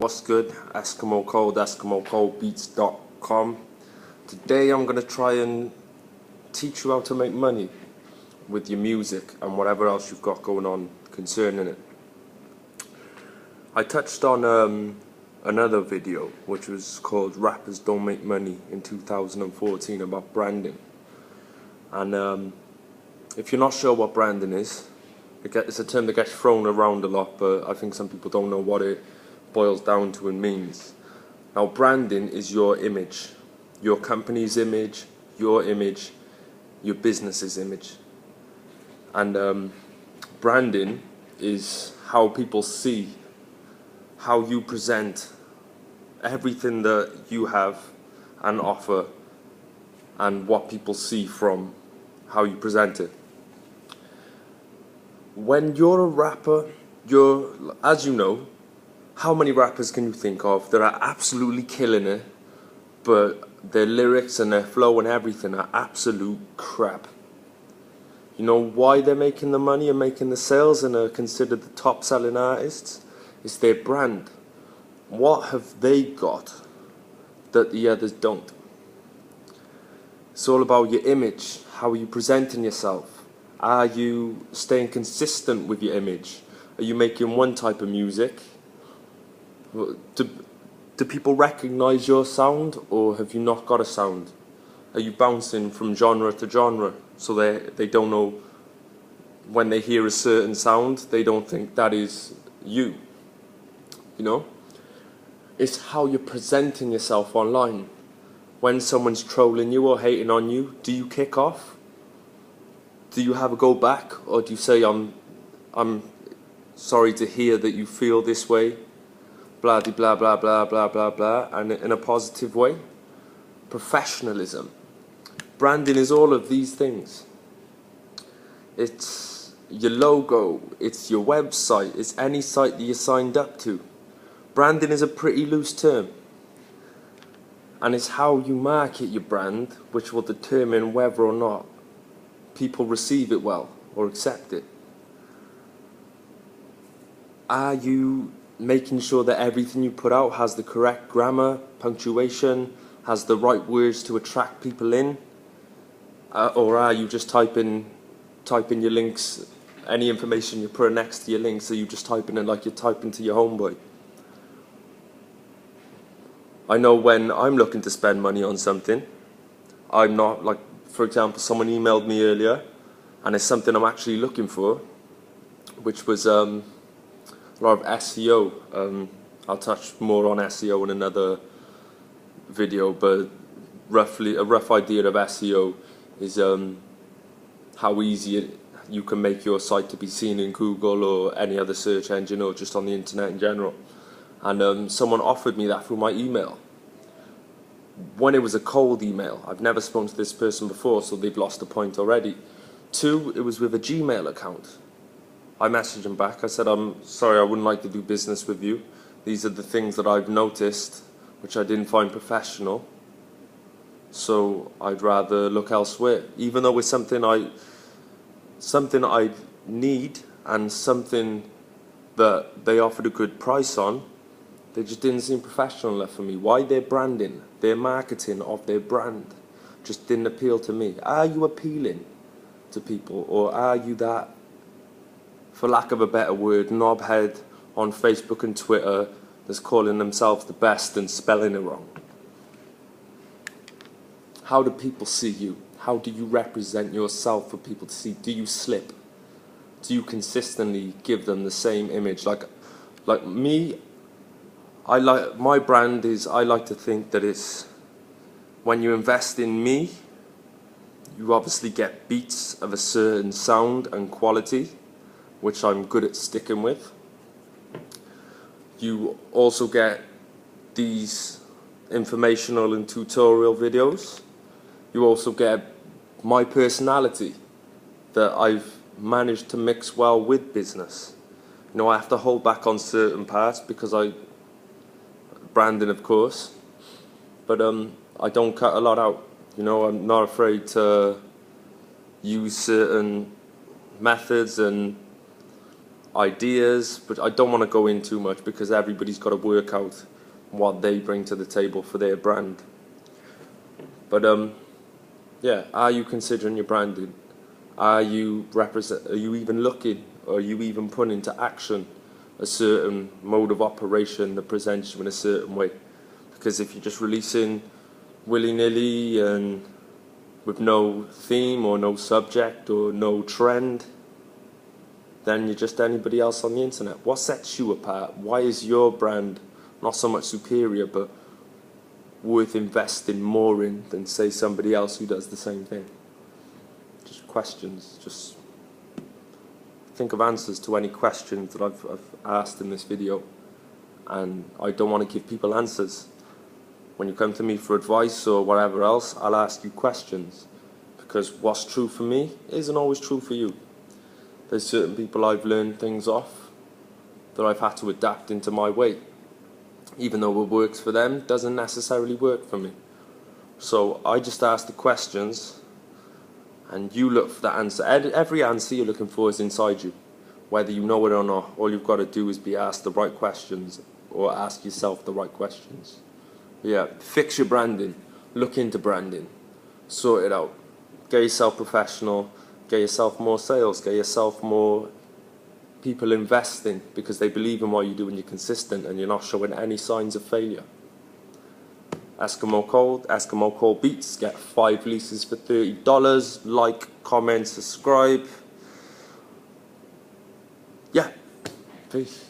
What's good? EskimoColdBeats.com. Today I'm going to try and teach you how to make money with your music and whatever else you've got going on concerning it. I touched on another video which was called Rappers Don't Make Money in 2014 about branding. And if you're not sure what branding is, it's a term that gets thrown around a lot, but I think some people don't know what it boils down to and means. Now, branding is your image, your company's image, your business's image. And branding is how people see, how you present everything that you have and offer, and what people see from how you present it. When you're a rapper, as you know, how many rappers can you think of that are absolutely killing it, but their lyrics and their flow and everything are absolute crap? You know why they're making the money and making the sales and are considered the top selling artists? It's their brand. What have they got that the others don't? It's all about your image. How are you presenting yourself? Are you staying consistent with your image? Are you making one type of music? Do people recognize your sound, or have you not got a sound? Are you bouncing from genre to genre so they don't know, when they hear a certain sound, they don't think that is you? You know? It's how you're presenting yourself online. When someone's trolling you or hating on you, do you kick off? Do you have a go back, or do you say, I'm sorry to hear that you feel this way, blah blah blah blah blah blah blah, and in a positive way? Professionalism. Branding is all of these things. It's your logo, it's your website, it's any site that you're signed up to. Branding is a pretty loose term, and it's how you market your brand which will determine whether or not people receive it well or accept it. Are you making sure that everything you put out has the correct grammar, punctuation, has the right words to attract people in? Or are you just typing your links, any information you put next to your links, so you just typing it like you're typing to your homeboy? I know when I'm looking to spend money on something, I'm not like, for example, someone emailed me earlier, and it's something I'm actually looking for, which was a lot of SEO. I'll touch more on SEO in another video, but a rough idea of SEO is how easy you can make your site to be seen in Google or any other search engine, or just on the internet in general. And someone offered me that through my email. One, it was a cold email. I've never spoken to this person before, so they've lost a point already. Two, it was with a Gmail account. I messaged him back. I said, I'm sorry, I wouldn't like to do business with you. These are the things that I've noticed which I didn't find professional, so I'd rather look elsewhere. Even though it's something I need and something that they offered a good price on, they just didn't seem professional enough for me. Why? Their branding, their marketing of their brand just didn't appeal to me. Are you appealing to people, or are you that, for lack of a better word, knobhead on Facebook and Twitter that's calling themselves the best and spelling it wrong? How do people see you? How do you represent yourself for people to see? Do you slip? Do you consistently give them the same image? Like me, my brand is, I like to think that it's, when you invest in me, you obviously get beats of a certain sound and quality, which I'm good at sticking with. You also get these informational and tutorial videos. You also get my personality that I've managed to mix well with business. You know, I have to hold back on certain parts because branding, of course, but I don't cut a lot out. You know, I'm not afraid to use certain methods and ideas, but I don't want to go in too much because everybody's got to work out what they bring to the table for their brand. But yeah, are you considering your branding? Are you even looking, or are you even putting into action a certain mode of operation that presents you in a certain way? Because if you're just releasing willy-nilly and with no theme or no subject or no trend, then you're just anybody else on the internet. What sets you apart? Why is your brand not so much superior but worth investing more in than, say, somebody else who does the same thing? Just questions. Just think of answers to any questions that I've asked in this video. And I don't want to give people answers. When you come to me for advice or whatever else, I'll ask you questions, because what's true for me isn't always true for you. There's certain people I've learned things off that I've had to adapt into my way. Even though what works for them doesn't necessarily work for me. So I just ask the questions and you look for the answer. Every answer you're looking for is inside you. Whether you know it or not, all you've got to do is be asked the right questions, or ask yourself the right questions. Yeah, fix your branding. Look into branding. Sort it out. Get yourself professional. Get yourself more sales. Get yourself more people investing because they believe in what you do and you're consistent and you're not showing any signs of failure. Esskimo Cold Beats. Get 5 leases for $30. Like, comment, subscribe. Yeah. Peace.